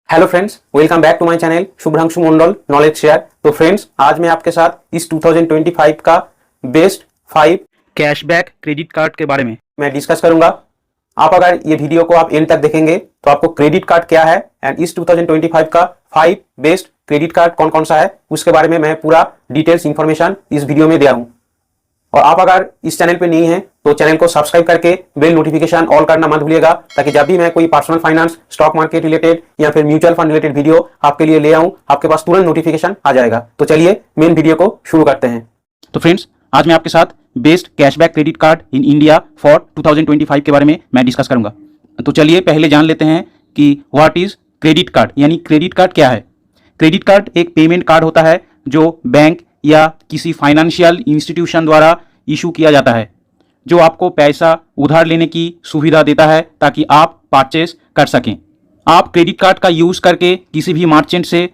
Hello friends, welcome back to my channel Shubhranshu Mandal knowledge share. तो friends, आज मैं आपके साथ इस 2025 का बेस्ट 5 कैशबैक क्रेडिट कार्ड के बारे में मैं डिस्कस करूंगा। आप अगर ये वीडियो को आप एंड तक देखेंगे तो आपको क्रेडिट कार्ड क्या है एंड इस 2025 का 5 बेस्ट क्रेडिट कार्ड कौन कौन सा है उसके बारे में मैं पूरा डिटेल्स इंफॉर्मेशन इस वीडियो में दिया हूं। और आप अगर इस चैनल पे नहीं हैं तो चैनल को सब्सक्राइब करके बेल नोटिफिकेशन ऑल करना मत भूलिएगा, ताकि जब भी मैं कोई personal finance, stock market related या फिर म्यूचुअल फंड रिलेटेड वीडियो आपके लिए ले आऊं, आपके पास तुरंत नोटिफिकेशन आ जाएगा। तो चलिए मेन वीडियो को शुरू करते हैं। तो फ्रेंड्स, आज मैं आपके साथ best cashback credit card in India for 2025 के बारे में मैं डिस्कस करूंगा। तो चलिए पहले जान लेते हैं कि व्हाट इज क्रेडिट कार्ड, यानी क्रेडिट कार्ड क्या है। क्रेडिट कार्ड एक पेमेंट कार्ड होता है जो बैंक या किसी फाइनेंशियल इंस्टीट्यूशन द्वारा इशू किया जाता है, जो आपको पैसा उधार लेने की सुविधा देता है ताकि आप परचेस कर सकें। आप क्रेडिट कार्ड का यूज़ करके किसी भी मर्चेंट से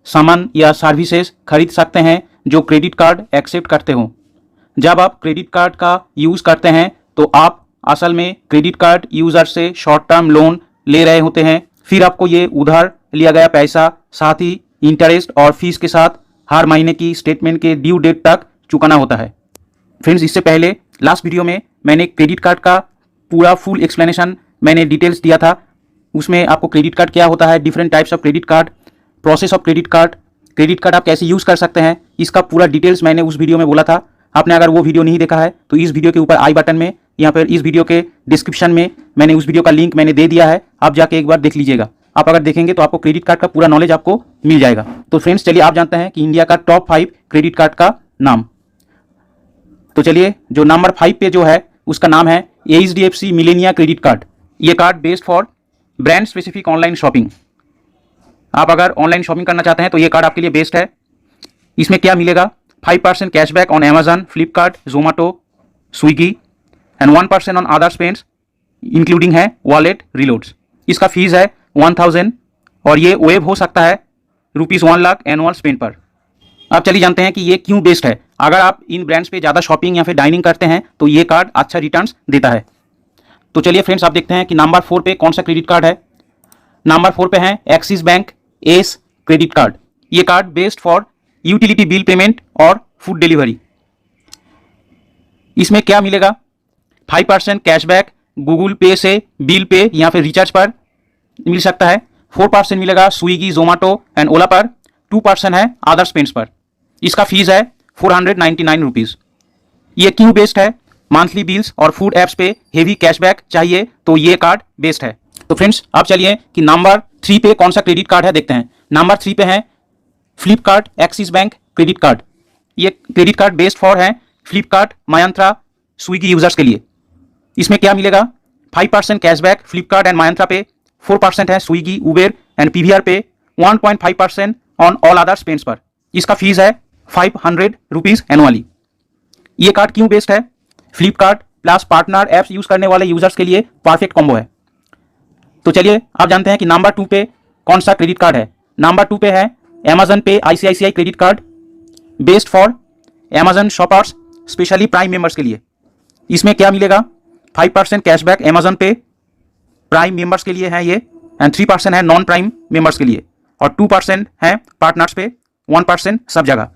सामान या सर्विसेज खरीद सकते हैं जो क्रेडिट कार्ड एक्सेप्ट करते हो। जब आप क्रेडिट कार्ड का यूज़ करते हैं तो आप असल में क्रेडिट कार्ड यूज़र से शॉर्ट टर्म लोन ले रहे होते हैं। फिर आपको ये उधार लिया गया पैसा साथ ही इंटरेस्ट और फीस के साथ हर महीने की स्टेटमेंट के ड्यू डेट तक चुकाना होता है। फ्रेंड्स, इससे पहले लास्ट वीडियो में मैंने क्रेडिट कार्ड का पूरा फुल एक्सप्लेनेशन मैंने डिटेल्स दिया था। उसमें आपको क्रेडिट कार्ड क्या होता है, different types of credit card, process of credit card आप कैसे यूज़ कर सकते हैं, इसका पूरा डिटेल्स मैंने उस वीडियो में बोला था। आपने अगर वो वीडियो नहीं देखा है तो इस वीडियो के ऊपर आई बटन में या फिर इस वीडियो के डिस्क्रिप्शन में मैंने उस वीडियो का लिंक मैंने दे दिया है, आप जाके एक बार देख लीजिएगा। आप अगर देखेंगे तो आपको क्रेडिट कार्ड का पूरा नॉलेज आपको मिल जाएगा। तो फ्रेंड्स, चलिए आप जानते हैं कि इंडिया का टॉप 5 क्रेडिट कार्ड का नाम। तो चलिए, जो नंबर 5 पे जो है उसका नाम है HDFC मिलेनिया क्रेडिट कार्ड। ये card based for brand specific online shopping. आप अगर ऑनलाइन शॉपिंग करना चाहते हैं तो ये कार्ड आपके लिए बेस्ट है। इसमें क्या मिलेगा, 5% cashback on Amazon, Flipkart, Zomato, Swiggy and 1% on other spends including है वॉलेट रिलोड्स। इसका फीस है 1000 और ये वेव हो सकता है ₹1,00,000 एनुअल स्पेंड पर। अब चलिए जानते हैं कि ये क्यों बेस्ट है। अगर आप इन ब्रांड्स पे ज़्यादा शॉपिंग या फिर डाइनिंग करते हैं तो ये कार्ड अच्छा रिटर्न्स देता है। तो चलिए फ्रेंड्स, आप देखते हैं कि नंबर 4 पे कौन सा क्रेडिट कार्ड है। नंबर 4 पे है Axis Bank ACE credit card. ये card based for utility bill payment और फूड डिलीवरी। इसमें क्या मिलेगा, 5% कैशबैक गूगल पे से बिल पे या फिर रिचार्ज पर मिल सकता है। 4% मिलेगा स्विगी, जोमेटो एंड ओला पर। 2% है अदर स्पेंड्स पर। इसका फीस है ₹499। ये क्यों बेस्ट है, मंथली बिल्स और फूड एप्स पे हेवी कैशबैक चाहिए तो ये कार्ड बेस्ट है। तो फ्रेंड्स, आप चलिए कि नंबर 3 पे कौन सा क्रेडिट कार्ड है देखते हैं। नंबर 3 पे है Flipkart axis bank credit card. ये क्रेडिट कार्ड बेस्ट फॉर है फ्लिपकार्ट, मायंत्रा, स्विगी यूजर्स के लिए। इसमें क्या मिलेगा, 5% कैशबैक फ्लिपकार्ट एंड मायंत्रा पे, 4% है स्विगी, उबेर एंड पीवीआर पे, 1.5% ऑन ऑल अदर स्पेंड्स पर। इसका फीस है ₹500 एनुअली। ये कार्ड क्यों बेस्ट है, Flipkart plus partner apps use करने वाले यूजर्स के लिए परफेक्ट कॉम्बो है। तो चलिए आप जानते हैं कि नंबर 2 पे कौन सा क्रेडिट कार्ड है। नंबर 2 पे है अमेजन पे ICICI credit card, best for Amazon shoppers specially prime members के लिए। इसमें क्या मिलेगा, 5% कैशबैक अमेजन पे प्राइम मेंबर्स के लिए है ये, एंड 3% है नॉन प्राइम मेंबर्स के लिए, और 2% है पार्टनर्स पे, 1% सब जगह।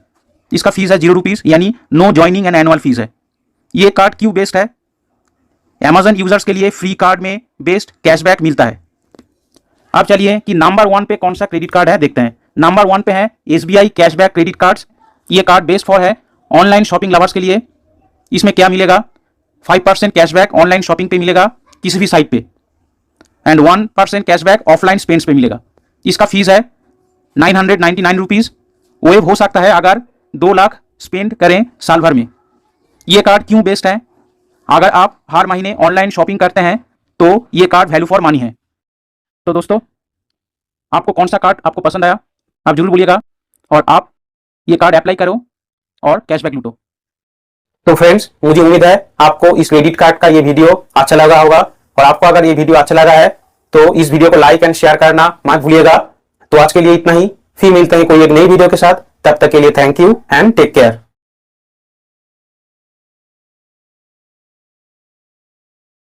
इसका फीस है ₹0, यानी no joining and annual fees है। ये कार्ड क्यों बेस्ट है, अमेजन यूजर्स के लिए फ्री कार्ड में बेस्ट कैशबैक मिलता है। अब चलिए कि नंबर 1 पे कौन सा क्रेडिट कार्ड है देखते हैं। नंबर 1 पे है SBI कैशबैक क्रेडिट कार्ड्स। ये कार्ड बेस्ट फॉर है ऑनलाइन शॉपिंग लवर्स के लिए। इसमें क्या मिलेगा, 5% कैशबैक ऑनलाइन शॉपिंग पे मिलेगा किसी भी साइट पे, एंड 1% कैशबैक ऑफलाइन स्पेंड्स पे मिलेगा। इसका फीस है ₹999। वेव हो सकता है अगर 2 लाख स्पेंड करें साल भर में। ये कार्ड क्यों बेस्ट है, अगर आप हर महीने ऑनलाइन शॉपिंग करते हैं तो ये कार्ड वैल्यू फॉर मनी है। तो दोस्तों, आपको कौन सा कार्ड आपको पसंद आया आप जरूर बोलिएगा, और आप ये कार्ड अप्लाई करो और कैशबैक लूटो। तो फ्रेंड्स, मुझे उम्मीद है आपको इस क्रेडिट कार्ड का ये वीडियो अच्छा लगा होगा, और आपको अगर ये वीडियो अच्छा लगा है तो इस वीडियो को लाइक एंड शेयर करना मत भूलिएगा। तो आज के लिए इतना ही, फिर मिलते हैं कोई एक नई वीडियो के साथ। तब तक के लिए thank you and take care.